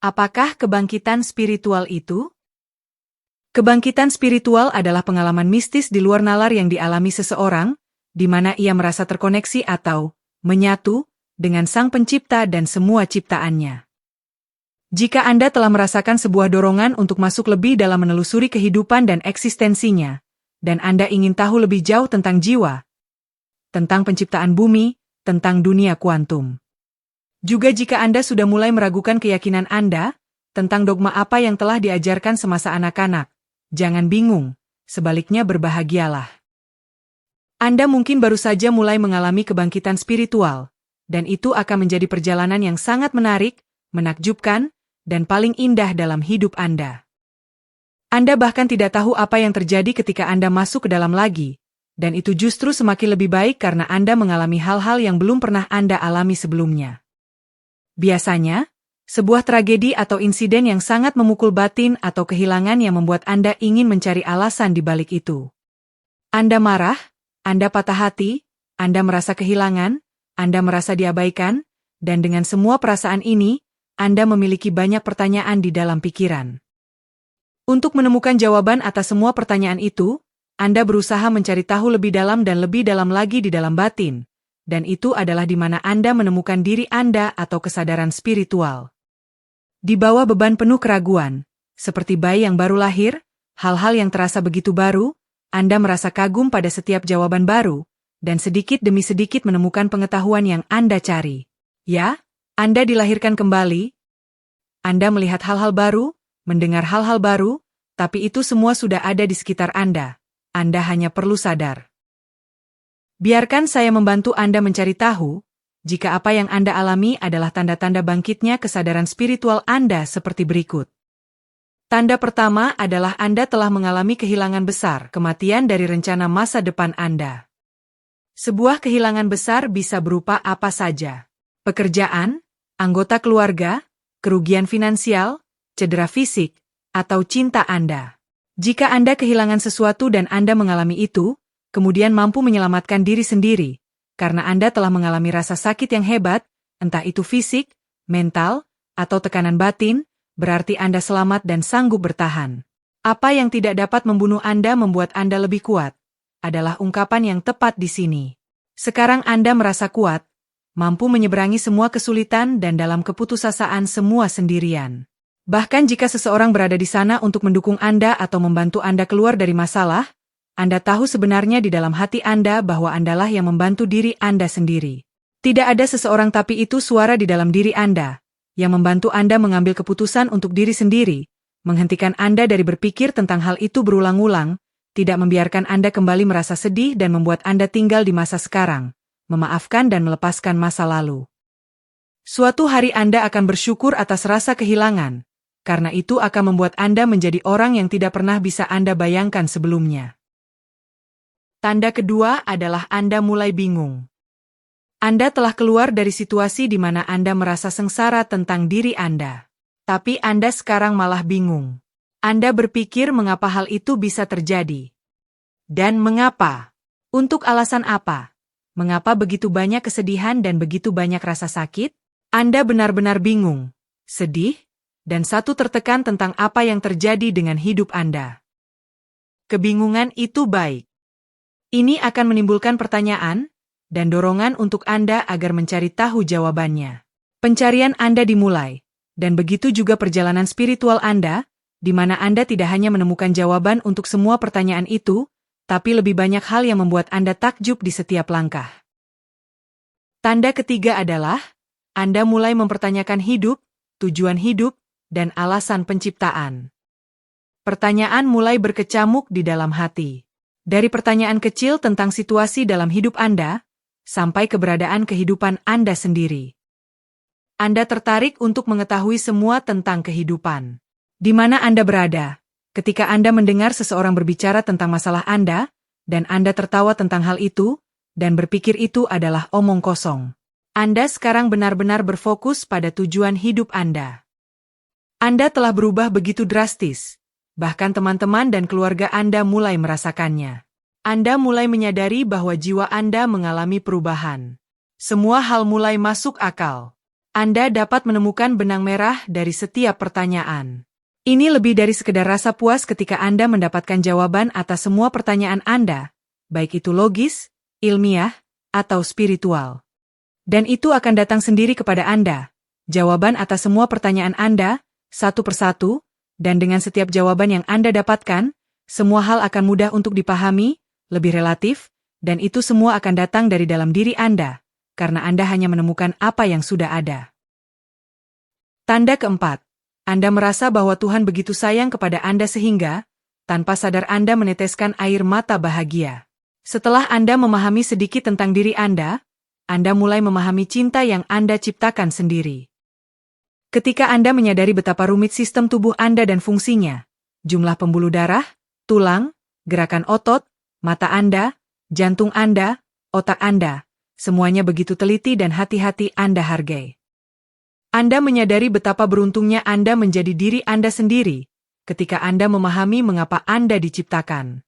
Apakah kebangkitan spiritual itu? Kebangkitan spiritual adalah pengalaman mistis di luar nalar yang dialami seseorang, di mana ia merasa terkoneksi atau menyatu dengan Sang Pencipta dan semua ciptaannya. Jika Anda telah merasakan sebuah dorongan untuk masuk lebih dalam menelusuri kehidupan dan eksistensinya, dan Anda ingin tahu lebih jauh tentang jiwa, tentang penciptaan bumi, tentang dunia kuantum. Juga jika Anda sudah mulai meragukan keyakinan Anda tentang dogma apa yang telah diajarkan semasa anak-anak, jangan bingung, sebaliknya berbahagialah. Anda mungkin baru saja mulai mengalami kebangkitan spiritual, dan itu akan menjadi perjalanan yang sangat menarik, menakjubkan, dan paling indah dalam hidup Anda. Anda bahkan tidak tahu apa yang terjadi ketika Anda masuk ke dalam lagi, dan itu justru semakin lebih baik karena Anda mengalami hal-hal yang belum pernah Anda alami sebelumnya. Biasanya, sebuah tragedi atau insiden yang sangat memukul batin atau kehilangan yang membuat Anda ingin mencari alasan di balik itu. Anda marah, Anda patah hati, Anda merasa kehilangan, Anda merasa diabaikan, dan dengan semua perasaan ini, Anda memiliki banyak pertanyaan di dalam pikiran. Untuk menemukan jawaban atas semua pertanyaan itu, Anda berusaha mencari tahu lebih dalam dan lebih dalam lagi di dalam batin. Dan itu adalah di mana Anda menemukan diri Anda atau kesadaran spiritual. Di bawah beban penuh keraguan, seperti bayi yang baru lahir, hal-hal yang terasa begitu baru, Anda merasa kagum pada setiap jawaban baru, dan sedikit demi sedikit menemukan pengetahuan yang Anda cari. Ya, Anda dilahirkan kembali. Anda melihat hal-hal baru, mendengar hal-hal baru, tapi itu semua sudah ada di sekitar Anda. Anda hanya perlu sadar. Biarkan saya membantu Anda mencari tahu, jika apa yang Anda alami adalah tanda-tanda bangkitnya kesadaran spiritual Anda seperti berikut. Tanda pertama adalah Anda telah mengalami kehilangan besar, kematian dari rencana masa depan Anda. Sebuah kehilangan besar bisa berupa apa saja. Pekerjaan, anggota keluarga, kerugian finansial, cedera fisik, atau cinta Anda. Jika Anda kehilangan sesuatu dan Anda mengalami itu, kemudian mampu menyelamatkan diri sendiri, karena Anda telah mengalami rasa sakit yang hebat, entah itu fisik, mental, atau tekanan batin, berarti Anda selamat dan sanggup bertahan. Apa yang tidak dapat membunuh Anda membuat Anda lebih kuat, adalah ungkapan yang tepat di sini. Sekarang Anda merasa kuat, mampu menyeberangi semua kesulitan dan dalam keputusasaan semua sendirian. Bahkan jika seseorang berada di sana untuk mendukung Anda atau membantu Anda keluar dari masalah, Anda tahu sebenarnya di dalam hati Anda bahwa Andalah yang membantu diri Anda sendiri. Tidak ada seseorang tapi itu suara di dalam diri Anda, yang membantu Anda mengambil keputusan untuk diri sendiri, menghentikan Anda dari berpikir tentang hal itu berulang-ulang, tidak membiarkan Anda kembali merasa sedih dan membuat Anda tinggal di masa sekarang, memaafkan dan melepaskan masa lalu. Suatu hari Anda akan bersyukur atas rasa kehilangan, karena itu akan membuat Anda menjadi orang yang tidak pernah bisa Anda bayangkan sebelumnya. Tanda kedua adalah Anda mulai bingung. Anda telah keluar dari situasi di mana Anda merasa sengsara tentang diri Anda. Tapi Anda sekarang malah bingung. Anda berpikir mengapa hal itu bisa terjadi. Dan mengapa? Untuk alasan apa? Mengapa begitu banyak kesedihan dan begitu banyak rasa sakit? Anda benar-benar bingung, sedih, dan tertekan tentang apa yang terjadi dengan hidup Anda. Kebingungan itu baik. Ini akan menimbulkan pertanyaan dan dorongan untuk Anda agar mencari tahu jawabannya. Pencarian Anda dimulai, dan begitu juga perjalanan spiritual Anda, di mana Anda tidak hanya menemukan jawaban untuk semua pertanyaan itu, tapi lebih banyak hal yang membuat Anda takjub di setiap langkah. Tanda ketiga adalah, Anda mulai mempertanyakan hidup, tujuan hidup, dan alasan penciptaan. Pertanyaan mulai berkecamuk di dalam hati. Dari pertanyaan kecil tentang situasi dalam hidup Anda, sampai keberadaan kehidupan Anda sendiri. Anda tertarik untuk mengetahui semua tentang kehidupan. Di mana Anda berada, ketika Anda mendengar seseorang berbicara tentang masalah Anda, dan Anda tertawa tentang hal itu, dan berpikir itu adalah omong kosong. Anda sekarang benar-benar berfokus pada tujuan hidup Anda. Anda telah berubah begitu drastis. Bahkan teman-teman dan keluarga Anda mulai merasakannya. Anda mulai menyadari bahwa jiwa Anda mengalami perubahan. Semua hal mulai masuk akal. Anda dapat menemukan benang merah dari setiap pertanyaan. Ini lebih dari sekedar rasa puas ketika Anda mendapatkan jawaban atas semua pertanyaan Anda, baik itu logis, ilmiah, atau spiritual. Dan itu akan datang sendiri kepada Anda. Jawaban atas semua pertanyaan Anda, satu persatu, dan dengan setiap jawaban yang Anda dapatkan, semua hal akan mudah untuk dipahami, lebih relatif, dan itu semua akan datang dari dalam diri Anda, karena Anda hanya menemukan apa yang sudah ada. Tanda keempat, Anda merasa bahwa Tuhan begitu sayang kepada Anda sehingga, tanpa sadar Anda meneteskan air mata bahagia. Setelah Anda memahami sedikit tentang diri Anda mulai memahami cinta yang Anda ciptakan sendiri. Ketika Anda menyadari betapa rumit sistem tubuh Anda dan fungsinya, jumlah pembuluh darah, tulang, gerakan otot, mata Anda, jantung Anda, otak Anda, semuanya begitu teliti dan hati-hati Anda hargai. Anda menyadari betapa beruntungnya Anda menjadi diri Anda sendiri, ketika Anda memahami mengapa Anda diciptakan.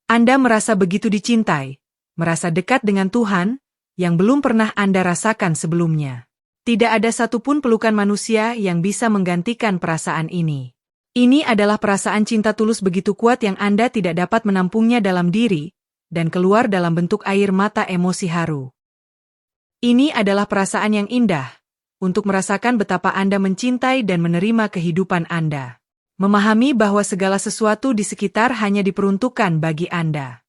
Anda merasa begitu dicintai, merasa dekat dengan Tuhan, yang belum pernah Anda rasakan sebelumnya. Tidak ada satupun pelukan manusia yang bisa menggantikan perasaan ini. Ini adalah perasaan cinta tulus begitu kuat yang Anda tidak dapat menampungnya dalam diri, dan keluar dalam bentuk air mata emosi haru. Ini adalah perasaan yang indah, untuk merasakan betapa Anda mencintai dan menerima kehidupan Anda. Memahami bahwa segala sesuatu di sekitar hanya diperuntukkan bagi Anda.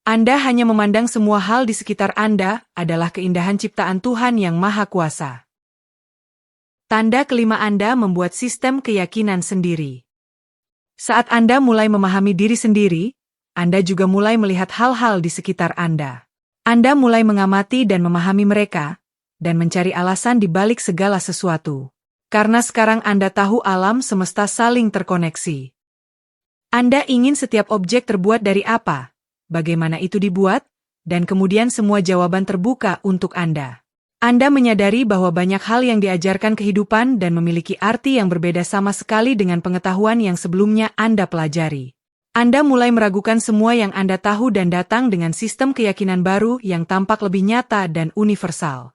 Anda hanya memandang semua hal di sekitar Anda adalah keindahan ciptaan Tuhan yang Maha Kuasa. Tanda kelima, Anda membuat sistem keyakinan sendiri. Saat Anda mulai memahami diri sendiri, Anda juga mulai melihat hal-hal di sekitar Anda. Anda mulai mengamati dan memahami mereka, dan mencari alasan di balik segala sesuatu. Karena sekarang Anda tahu alam semesta saling terkoneksi. Anda ingin setiap objek terbuat dari apa, bagaimana itu dibuat, dan kemudian semua jawaban terbuka untuk Anda. Anda menyadari bahwa banyak hal yang diajarkan kehidupan dan memiliki arti yang berbeda sama sekali dengan pengetahuan yang sebelumnya Anda pelajari. Anda mulai meragukan semua yang Anda tahu dan datang dengan sistem keyakinan baru yang tampak lebih nyata dan universal.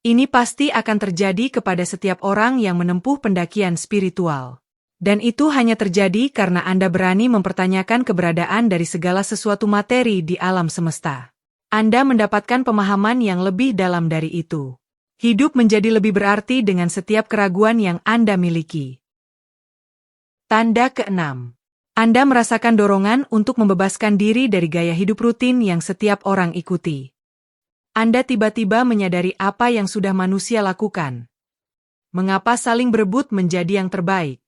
Ini pasti akan terjadi kepada setiap orang yang menempuh pendakian spiritual. Dan itu hanya terjadi karena Anda berani mempertanyakan keberadaan dari segala sesuatu materi di alam semesta. Anda mendapatkan pemahaman yang lebih dalam dari itu. Hidup menjadi lebih berarti dengan setiap keraguan yang Anda miliki. Tanda keenam. Anda merasakan dorongan untuk membebaskan diri dari gaya hidup rutin yang setiap orang ikuti. Anda tiba-tiba menyadari apa yang sudah manusia lakukan. Mengapa saling berebut menjadi yang terbaik?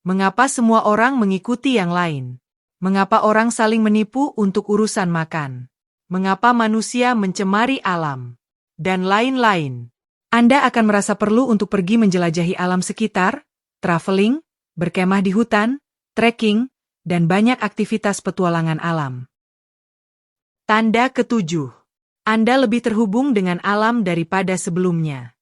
Mengapa semua orang mengikuti yang lain? Mengapa orang saling menipu untuk urusan makan? Mengapa manusia mencemari alam? Dan lain-lain. Anda akan merasa perlu untuk pergi menjelajahi alam sekitar, traveling, berkemah di hutan, trekking, dan banyak aktivitas petualangan alam. Tanda ketujuh. Anda lebih terhubung dengan alam daripada sebelumnya.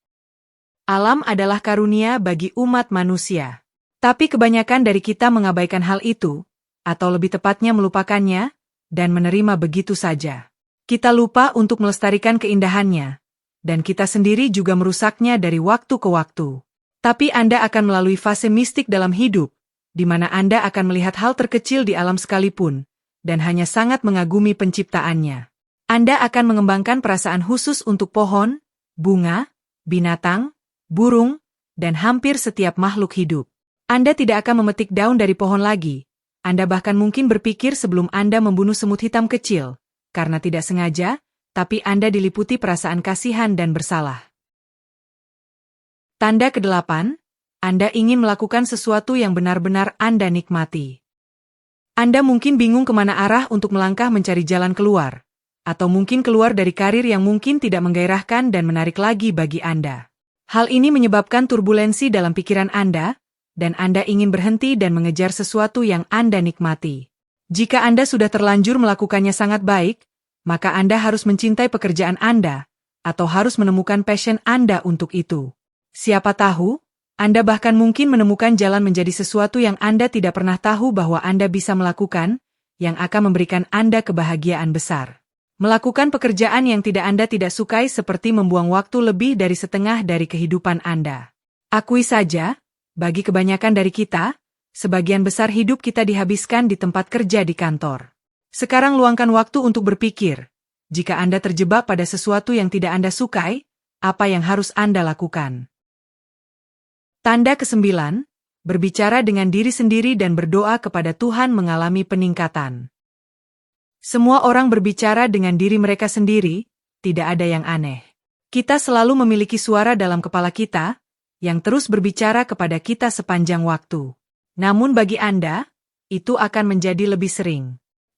Alam adalah karunia bagi umat manusia. Tapi kebanyakan dari kita mengabaikan hal itu, atau lebih tepatnya melupakannya, dan menerima begitu saja. Kita lupa untuk melestarikan keindahannya, dan kita sendiri juga merusaknya dari waktu ke waktu. Tapi Anda akan melalui fase mistik dalam hidup, di mana Anda akan melihat hal terkecil di alam sekalipun, dan hanya sangat mengagumi penciptaannya. Anda akan mengembangkan perasaan khusus untuk pohon, bunga, binatang, burung, dan hampir setiap makhluk hidup. Anda tidak akan memetik daun dari pohon lagi. Anda bahkan mungkin berpikir sebelum Anda membunuh semut hitam kecil, karena tidak sengaja, tapi Anda diliputi perasaan kasihan dan bersalah. Tanda kedelapan, Anda ingin melakukan sesuatu yang benar-benar Anda nikmati. Anda mungkin bingung kemana arah untuk melangkah mencari jalan keluar, atau mungkin keluar dari karir yang mungkin tidak menggairahkan dan menarik lagi bagi Anda. Hal ini menyebabkan turbulensi dalam pikiran Anda, dan Anda ingin berhenti dan mengejar sesuatu yang Anda nikmati. Jika Anda sudah terlanjur melakukannya sangat baik, maka Anda harus mencintai pekerjaan Anda, atau harus menemukan passion Anda untuk itu. Siapa tahu, Anda bahkan mungkin menemukan jalan menjadi sesuatu yang Anda tidak pernah tahu bahwa Anda bisa melakukan, yang akan memberikan Anda kebahagiaan besar. Melakukan pekerjaan yang Anda tidak sukai seperti membuang waktu lebih dari setengah dari kehidupan Anda. Akui saja, bagi kebanyakan dari kita, sebagian besar hidup kita dihabiskan di tempat kerja di kantor. Sekarang luangkan waktu untuk berpikir, jika Anda terjebak pada sesuatu yang tidak Anda sukai, apa yang harus Anda lakukan? Tanda ke-9, berbicara dengan diri sendiri dan berdoa kepada Tuhan mengalami peningkatan. Semua orang berbicara dengan diri mereka sendiri, tidak ada yang aneh. Kita selalu memiliki suara dalam kepala kita, yang terus berbicara kepada kita sepanjang waktu. Namun bagi Anda, itu akan menjadi lebih sering.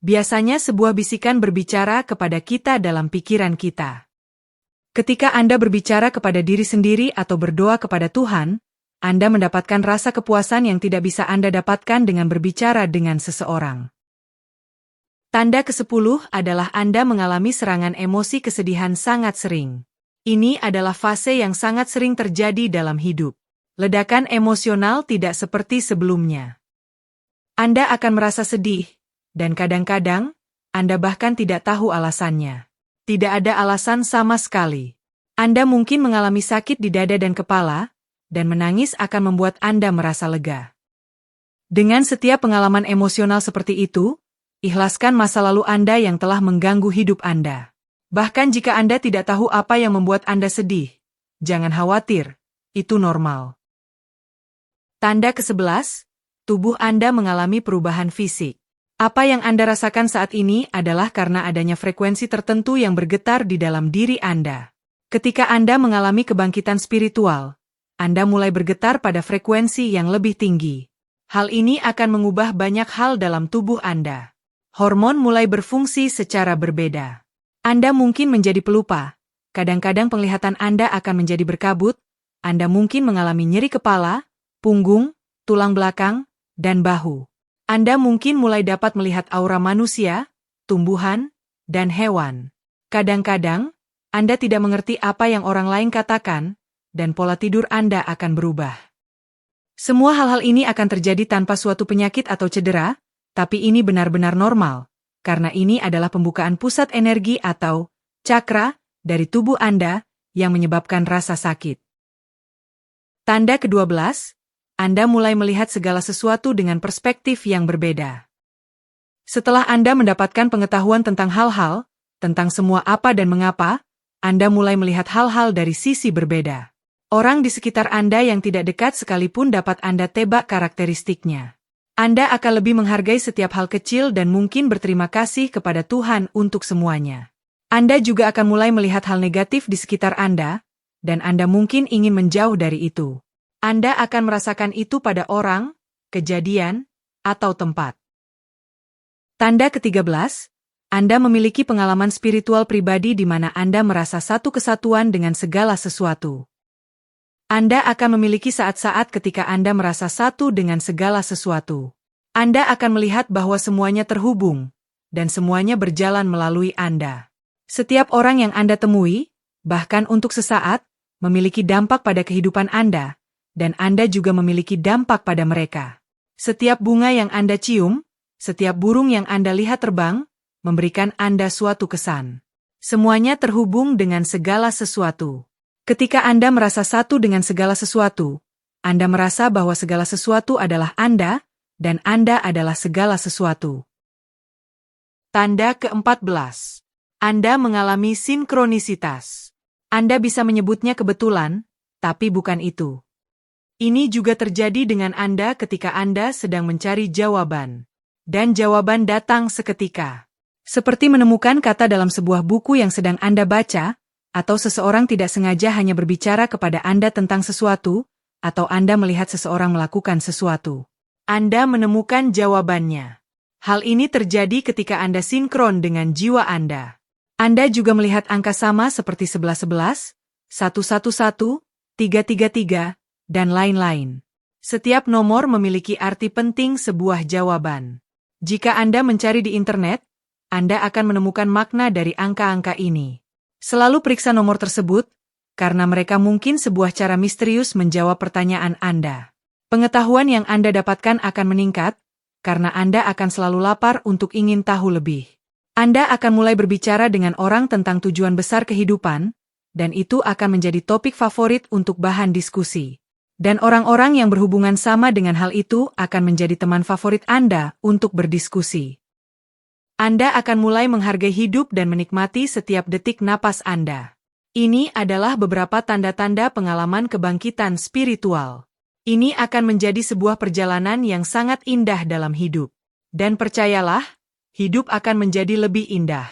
Biasanya sebuah bisikan berbicara kepada kita dalam pikiran kita. Ketika Anda berbicara kepada diri sendiri atau berdoa kepada Tuhan, Anda mendapatkan rasa kepuasan yang tidak bisa Anda dapatkan dengan berbicara dengan seseorang. Tanda ke-10 adalah Anda mengalami serangan emosi kesedihan sangat sering. Ini adalah fase yang sangat sering terjadi dalam hidup. Ledakan emosional tidak seperti sebelumnya. Anda akan merasa sedih, dan kadang-kadang, Anda bahkan tidak tahu alasannya. Tidak ada alasan sama sekali. Anda mungkin mengalami sakit di dada dan kepala, dan menangis akan membuat Anda merasa lega. Dengan setiap pengalaman emosional seperti itu, ikhlaskan masa lalu Anda yang telah mengganggu hidup Anda. Bahkan jika Anda tidak tahu apa yang membuat Anda sedih, jangan khawatir, itu normal. Tanda ke-11, tubuh Anda mengalami perubahan fisik. Apa yang Anda rasakan saat ini adalah karena adanya frekuensi tertentu yang bergetar di dalam diri Anda. Ketika Anda mengalami kebangkitan spiritual, Anda mulai bergetar pada frekuensi yang lebih tinggi. Hal ini akan mengubah banyak hal dalam tubuh Anda. Hormon mulai berfungsi secara berbeda. Anda mungkin menjadi pelupa. Kadang-kadang penglihatan Anda akan menjadi berkabut. Anda mungkin mengalami nyeri kepala, punggung, tulang belakang, dan bahu. Anda mungkin mulai dapat melihat aura manusia, tumbuhan, dan hewan. Kadang-kadang, Anda tidak mengerti apa yang orang lain katakan, dan pola tidur Anda akan berubah. Semua hal-hal ini akan terjadi tanpa suatu penyakit atau cedera, tapi ini benar-benar normal, karena ini adalah pembukaan pusat energi atau cakra dari tubuh Anda yang menyebabkan rasa sakit. Tanda ke-12, Anda mulai melihat segala sesuatu dengan perspektif yang berbeda. Setelah Anda mendapatkan pengetahuan tentang hal-hal, tentang semua apa dan mengapa, Anda mulai melihat hal-hal dari sisi berbeda. Orang di sekitar Anda yang tidak dekat sekalipun dapat Anda tebak karakteristiknya. Anda akan lebih menghargai setiap hal kecil dan mungkin berterima kasih kepada Tuhan untuk semuanya. Anda juga akan mulai melihat hal negatif di sekitar Anda, dan Anda mungkin ingin menjauh dari itu. Anda akan merasakan itu pada orang, kejadian, atau tempat. Tanda ke-13, Anda memiliki pengalaman spiritual pribadi di mana Anda merasa satu kesatuan dengan segala sesuatu. Anda akan memiliki saat-saat ketika Anda merasa satu dengan segala sesuatu. Anda akan melihat bahwa semuanya terhubung, dan semuanya berjalan melalui Anda. Setiap orang yang Anda temui, bahkan untuk sesaat, memiliki dampak pada kehidupan Anda, dan Anda juga memiliki dampak pada mereka. Setiap bunga yang Anda cium, setiap burung yang Anda lihat terbang, memberikan Anda suatu kesan. Semuanya terhubung dengan segala sesuatu. Ketika Anda merasa satu dengan segala sesuatu, Anda merasa bahwa segala sesuatu adalah Anda, dan Anda adalah segala sesuatu. Tanda ke-14. Anda mengalami sinkronisitas. Anda bisa menyebutnya kebetulan, tapi bukan itu. Ini juga terjadi dengan Anda ketika Anda sedang mencari jawaban. Dan jawaban datang seketika. Seperti menemukan kata dalam sebuah buku yang sedang Anda baca, atau seseorang tidak sengaja hanya berbicara kepada Anda tentang sesuatu, atau Anda melihat seseorang melakukan sesuatu. Anda menemukan jawabannya. Hal ini terjadi ketika Anda sinkron dengan jiwa Anda. Anda juga melihat angka sama seperti 1111, 111, 333, dan lain-lain. Setiap nomor memiliki arti penting sebuah jawaban. Jika Anda mencari di internet, Anda akan menemukan makna dari angka-angka ini. Selalu periksa nomor tersebut, karena mereka mungkin sebuah cara misterius menjawab pertanyaan Anda. Pengetahuan yang Anda dapatkan akan meningkat, karena Anda akan selalu lapar untuk ingin tahu lebih. Anda akan mulai berbicara dengan orang tentang tujuan besar kehidupan, dan itu akan menjadi topik favorit untuk bahan diskusi. Dan orang-orang yang berhubungan sama dengan hal itu akan menjadi teman favorit Anda untuk berdiskusi. Anda akan mulai menghargai hidup dan menikmati setiap detik napas Anda. Ini adalah beberapa tanda-tanda pengalaman kebangkitan spiritual. Ini akan menjadi sebuah perjalanan yang sangat indah dalam hidup. Dan percayalah, hidup akan menjadi lebih indah.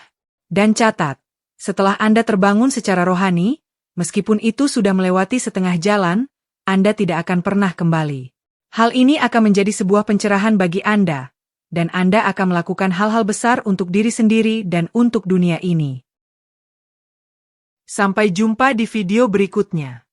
Dan catat, setelah Anda terbangun secara rohani, meskipun itu sudah melewati setengah jalan, Anda tidak akan pernah kembali. Hal ini akan menjadi sebuah pencerahan bagi Anda, dan Anda akan melakukan hal-hal besar untuk diri sendiri dan untuk dunia ini. Sampai jumpa di video berikutnya.